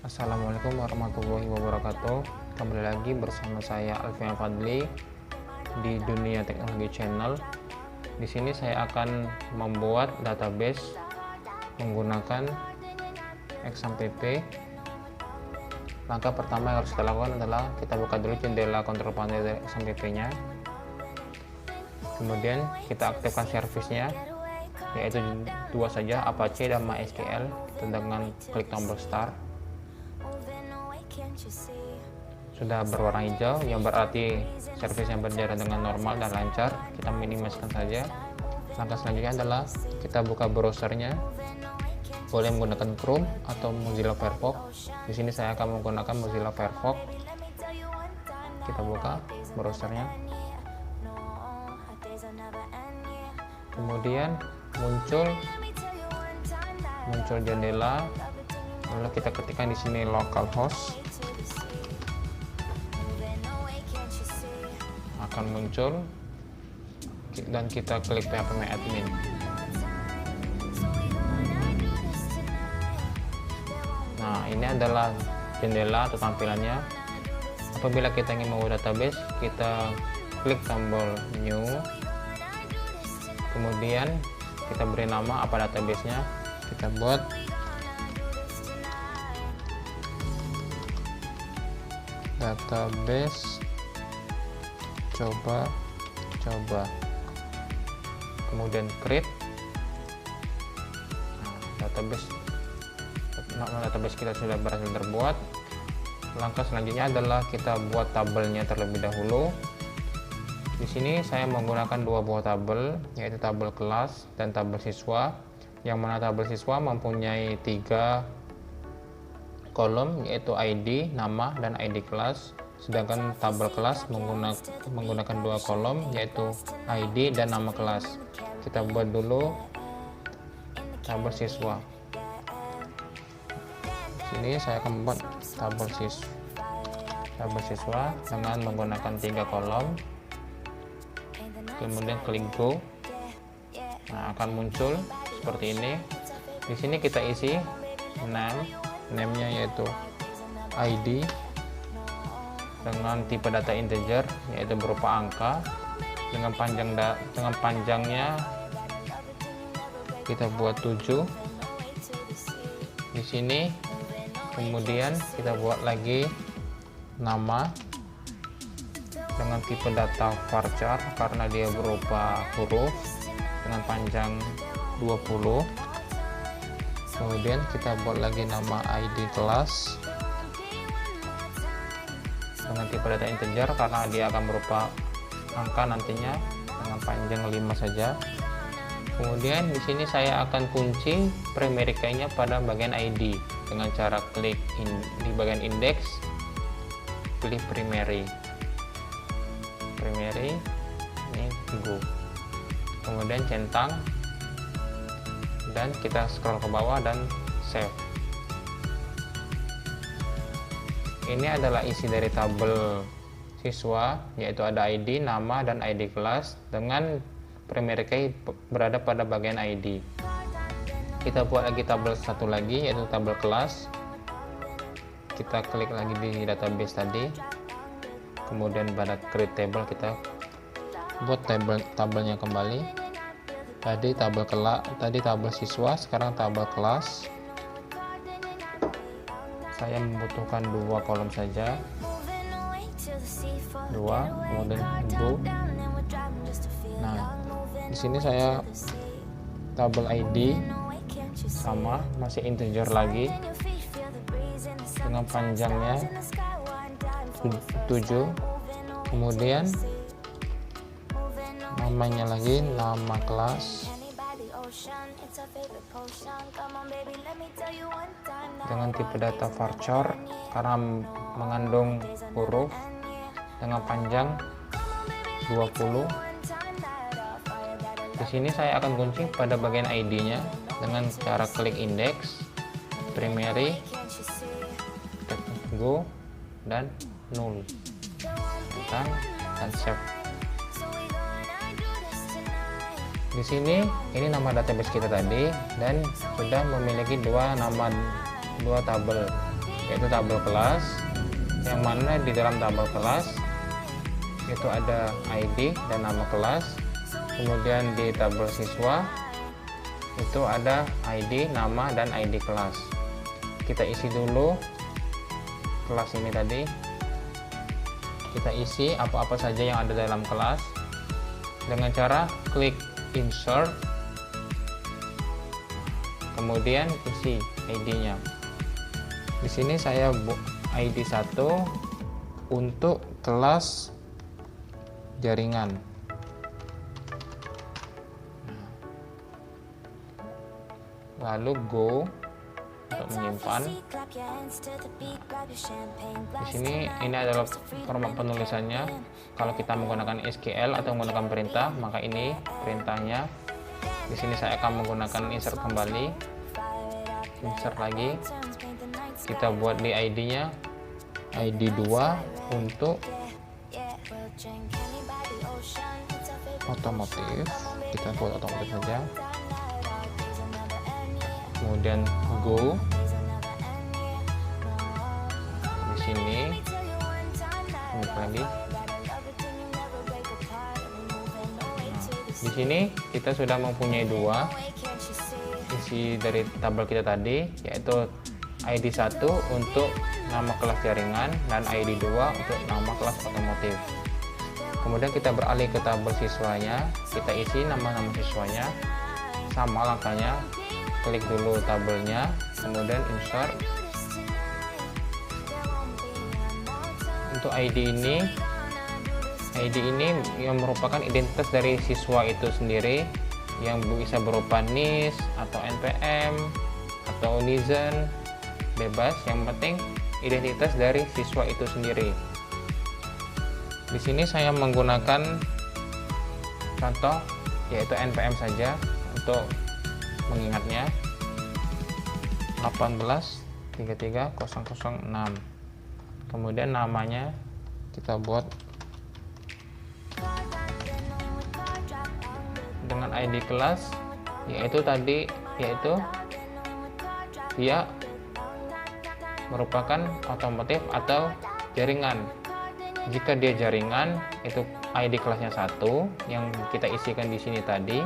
Assalamualaikum warahmatullahi wabarakatuh. Kembali lagi bersama saya Alfian Fadli di Dunia Teknologi Channel. Di sini saya akan membuat database menggunakan XAMPP. Langkah pertama yang harus kita lakukan adalah kita buka dulu jendela kontrol panel dari XAMPP-nya. Kemudian kita aktifkan servisnya, yaitu dua saja, Apache dan MySQL, dengan klik tombol start. Sudah berwarna hijau, yang berarti servisnya berjalan dengan normal dan lancar. Kita minimaliskan saja. Langkah selanjutnya adalah kita buka browsernya, boleh menggunakan Chrome atau Mozilla Firefox. Di sini saya akan menggunakan Mozilla Firefox. Kita buka browsernya, kemudian muncul jendela, lalu kita ketikkan di sini localhost. Akan muncul dan kita klik phpMyAdmin. Nah, ini adalah jendela atau tampilannya. Apabila kita ingin membuat database, kita klik tombol new, kemudian kita beri nama apa database-nya. Kita buat database coba, kemudian create. Nama database kita sudah berhasil terbuat. Langkah selanjutnya adalah kita buat tabelnya terlebih dahulu. Di sini saya menggunakan dua buah tabel, yaitu tabel kelas dan tabel siswa, yang mana tabel siswa mempunyai 3 kolom, yaitu ID, nama, dan ID kelas. Sedangkan tabel kelas menggunakan 2 kolom, yaitu ID dan nama kelas. Kita buat dulu tabel siswa. Sini saya akan membuat tabel siswa dengan menggunakan 3 kolom. Kemudian klik go. Nah, akan muncul seperti ini. Di sini kita isi name-nya yaitu ID dengan tipe data integer, yaitu berupa angka, dengan panjangnya kita buat 7 di sini. Kemudian kita buat lagi nama dengan tipe data varchar karena dia berupa huruf dengan panjang 20. Kemudian kita buat lagi nama ID kelas dengan tipe data integer karena dia akan berupa angka nantinya, dengan panjang 5 saja. Kemudian di sini saya akan kunci primary key-nya pada bagian ID dengan cara klik di bagian index, klik primary, ini go, kemudian centang, dan kita scroll ke bawah dan save. Ini adalah isi dari tabel siswa, yaitu ada ID, nama, dan ID kelas dengan primary key berada pada bagian ID. Kita buat lagi tabel satu lagi, yaitu tabel kelas. Kita klik lagi di database tadi, kemudian pada create table kita buat tabelnya kembali. Tadi tabel siswa, sekarang tabel kelas. Saya membutuhkan 2 kolom saja, 2, kemudian go. Nah, di sini saya tabel ID sama, masih integer lagi dengan panjangnya 7. Kemudian namanya lagi nama kelas dengan tipe data varchar karena mengandung huruf dengan panjang 20. Di sini saya akan kunci pada bagian ID-nya dengan cara klik index, primary, go, dan null. Dan save. Di sini ini nama database kita tadi dan sudah memiliki dua tabel, yaitu tabel kelas, yang mana di dalam tabel kelas itu ada ID dan nama kelas. Kemudian di tabel siswa itu ada ID, nama, dan ID kelas. Kita isi dulu kelas ini tadi. Kita isi apa-apa saja yang ada dalam kelas dengan cara klik insert, kemudian isi ID-nya. Di sini saya ID 1 untuk kelas jaringan. Lalu go untuk menyimpan. Di sini ini adalah format penulisannya. Kalau kita menggunakan SQL atau menggunakan perintah, maka ini perintahnya. Di sini saya akan menggunakan insert kembali. Insert lagi. Kita buat di ID-nya ID 2 untuk otomotif. Kita buat otomotif saja. Kemudian go. Di sini lagi. Di sini kita sudah mempunyai dua isi dari tabel kita tadi, yaitu ID 1 untuk nama kelas jaringan dan ID 2 untuk nama kelas otomotif. Kemudian kita beralih ke tabel siswanya, kita isi nama-nama siswanya. Sama langkahnya, klik dulu tabelnya, kemudian insert. Untuk ID ini yang merupakan identitas dari siswa itu sendiri, yang bisa berupa NIS atau NPM atau Nizen, bebas, yang penting identitas dari siswa itu sendiri. Di sini saya menggunakan contoh yaitu NPM saja untuk mengingatnya. 1833006. Kemudian namanya kita buat dengan ID kelas, yaitu dia merupakan otomotif atau jaringan. Jika dia jaringan, itu ID kelasnya 1 yang kita isikan di sini tadi.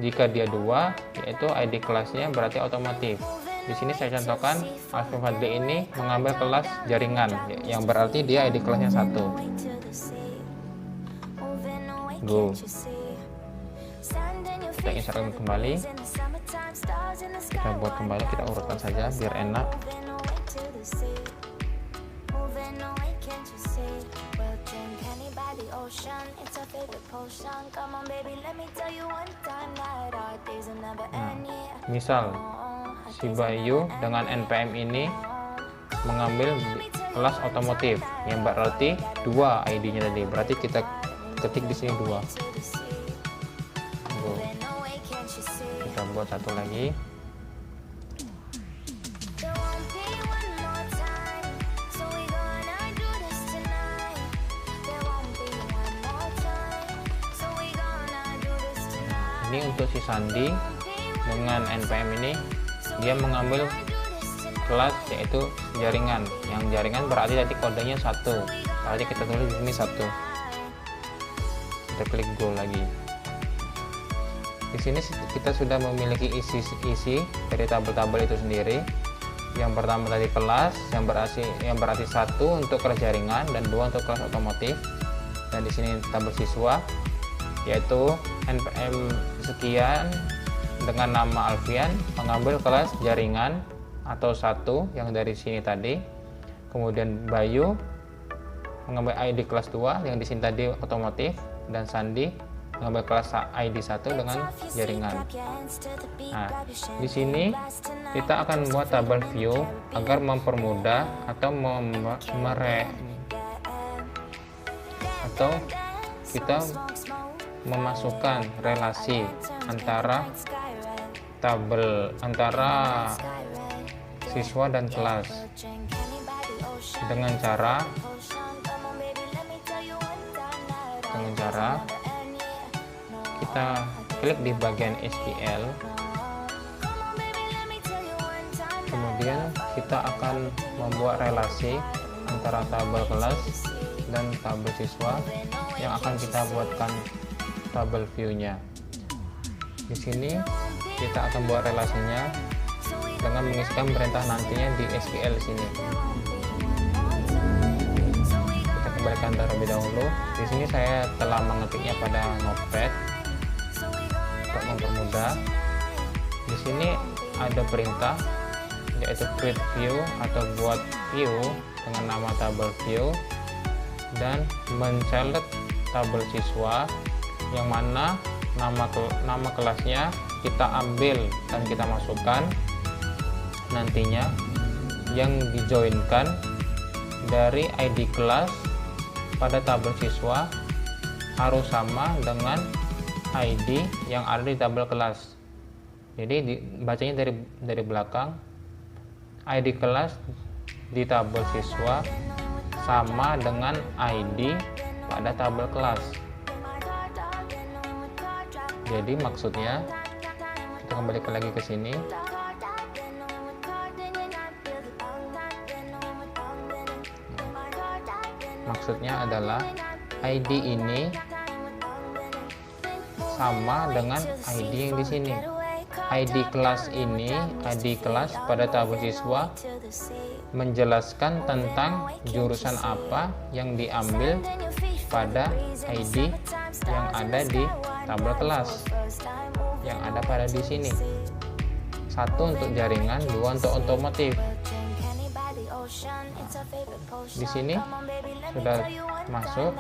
Jika dia 2, yaitu ID kelasnya berarti otomotif. Di sini saya contohkan Alfi Fadli ini mengambil kelas jaringan, yang berarti dia ID kelasnya 1. Go. Kita insert kembali. Kita buat kembali, kita urutkan saja biar enak. Misal si Bayu dengan NPM ini mengambil kelas otomotif, yang berarti 2 ID-nya tadi. Berarti kita ketik di sini 2. Kita buat satu lagi. Ini untuk si Sandi dengan NPM ini, dia mengambil kelas yaitu jaringan. Yang jaringan berarti tadi kodenya 1. Berarti kita tulis di sini 1. Kita klik go lagi. Di sini kita sudah memiliki isi dari tabel-tabel itu sendiri. Yang pertama tadi kelas, yang berarti 1 untuk kelas jaringan dan 2 untuk kelas otomotif. Dan di sini tabel siswa, yaitu NPM sekian dengan nama Alfian mengambil kelas jaringan atau 1 yang dari sini tadi. Kemudian Bayu mengambil ID kelas 2 yang di sini tadi otomotif, dan Sandi mengambil kelas ID 1 dengan jaringan. Nah, di sini kita akan membuat tabel view agar mempermudah atau kita memasukkan relasi antara siswa dan kelas dengan cara kita klik di bagian SQL, Kemudian kita akan membuat relasi antara tabel kelas dan tabel siswa yang akan kita buatkan tabel view-nya. Di sini kita akan buat relasinya dengan mengisikan perintah nantinya di SQL sini. Kita kembalikan terlebih dahulu. Di sini saya telah mengetiknya pada Notepad untuk mempermudah. Di sini ada perintah yaitu create view atau buat view dengan nama tabel view, dan menselect tabel siswa yang mana nama kelasnya kita ambil dan kita masukkan nantinya, yang dijoinkan dari ID kelas pada tabel siswa harus sama dengan ID yang ada di tabel kelas. Jadi bacanya dari belakang, ID kelas di tabel siswa sama dengan ID pada tabel kelas. Jadi maksudnya, kita kembalikan lagi ke sini. Maksudnya adalah ID ini sama dengan ID yang di sini. ID kelas ini, ID kelas pada tabel siswa menjelaskan tentang jurusan apa yang diambil pada ID yang ada di tabel kelas yang ada pada di sini. 1 untuk jaringan, 2 untuk otomotif. Di sini sudah masuk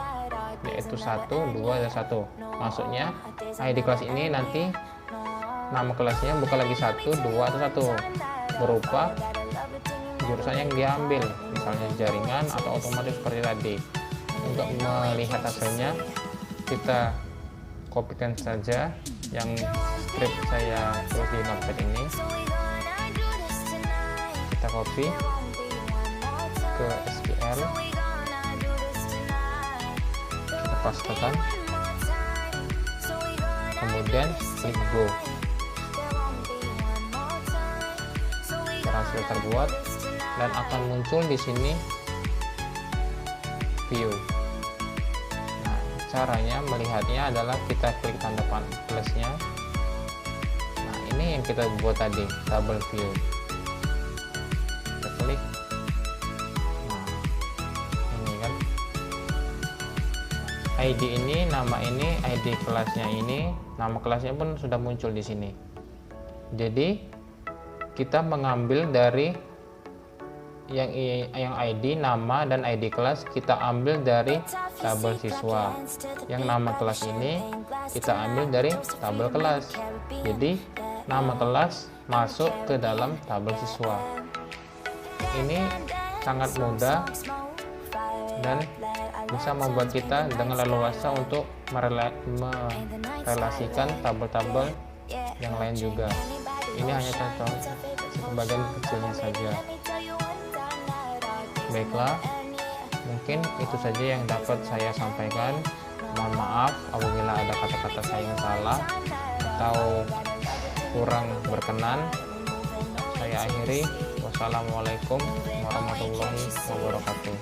yaitu 1, 2, dan 1. Maksudnya ID kelas ini nanti nama kelasnya bukan lagi 1, 2, atau 1, berupa jurusan yang diambil, misalnya jaringan atau otomotif seperti tadi. Untuk melihat hasilnya, kita kopikan saja yang script saya tulis di Notepad ini. Kita copy ke SQL, kita pastekan, kemudian klik go. Berhasil terbuat dan akan muncul di sini view. Nah, caranya melihatnya adalah kita klik tanda plusnya. Nah, ini yang kita buat tadi, tabel view. Kita klik. Nah, ini kan ID ini, nama ini, ID kelasnya ini, nama kelasnya pun sudah muncul di sini. Jadi kita mengambil dari yang ID, nama, dan ID kelas kita ambil dari tabel siswa. Yang nama kelas ini kita ambil dari tabel kelas. Jadi nama kelas masuk ke dalam tabel siswa. Ini sangat mudah dan bisa membuat kita dengan leluasa untuk merelasikan tabel-tabel yang lain juga. Ini hanya contoh sebagian kecilnya saja. Baiklah, mungkin itu saja yang dapat saya sampaikan. Mohon maaf apabila ada kata-kata saya yang salah atau kurang berkenan. Saya akhiri. Wassalamualaikum warahmatullahi wabarakatuh.